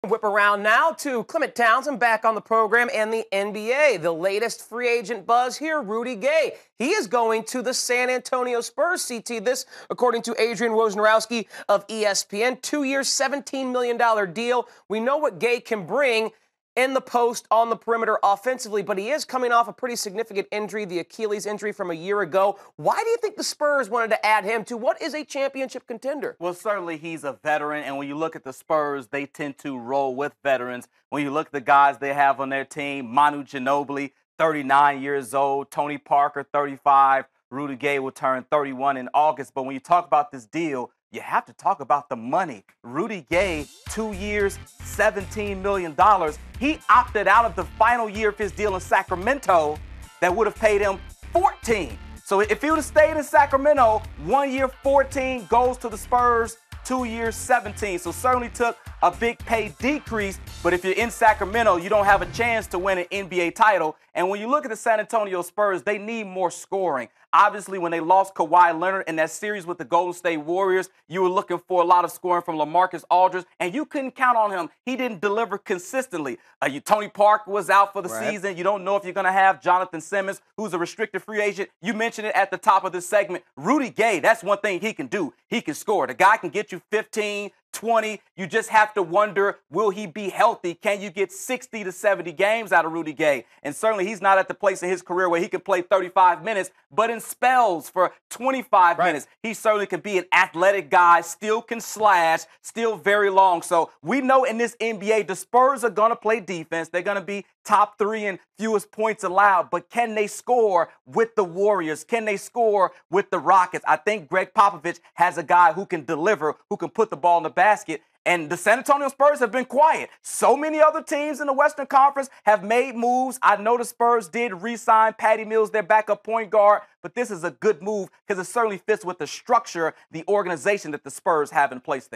Whip around now to Clement Townsend back on the program and the NBA. The latest free agent buzz here, Rudy Gay. He is going to the San Antonio Spurs, CT. This, according to Adrian Wojnarowski of ESPN, 2 years, $17 million deal. We know what Gay can bring in the post on the perimeter offensively, but he is coming off a pretty significant injury, the Achilles injury from a year ago. Why do you think the Spurs wanted to add him to what is a championship contender? Well, certainly he's a veteran, and when you look at the Spurs, they tend to roll with veterans. When you look at the guys they have on their team, Manu Ginobili, 39 years old, Tony Parker, 35, Rudy Gay will turn 31 in August. But when you talk about this deal, you have to talk about the money. Rudy Gay, 2 years, $17 million. He opted out of the final year of his deal in Sacramento that would have paid him 14. So if he would have stayed in Sacramento, 1 year, 14 goes to the Spurs, 2 years, 17. So certainly took a big pay decrease. But if you're in Sacramento, you don't have a chance to win an NBA title. And when you look at the San Antonio Spurs, they need more scoring. Obviously, when they lost Kawhi Leonard in that series with the Golden State Warriors, you were looking for a lot of scoring from LaMarcus Aldridge, and you couldn't count on him. He didn't deliver consistently. Tony Parker was out for the season. You don't know if you're going to have Jonathan Simmons, who's a restricted free agent. You mentioned it at the top of this segment. Rudy Gay, that's one thing he can do. He can score. The guy can get you 15, 20. You just have to wonder, will he be healthy? Can you get 60 to 70 games out of Rudy Gay? And certainly he's not at the place in his career where he can play 35 minutes, but in spells for 25 minutes. He certainly can be an athletic guy, still can slash, still very long. So we know in this NBA, the Spurs are going to play defense. They're going to be top 3 in fewest points allowed. But can they score with the Warriors? Can they score with the Rockets? I think Greg Popovich has a guy who can deliver, who can put the ball in the basket. And the San Antonio Spurs have been quiet. So many other teams in the Western Conference have made moves. I know the Spurs did re-sign Patty Mills, their backup point guard, but this is a good move because it certainly fits with the structure, the organization that the Spurs have in place there.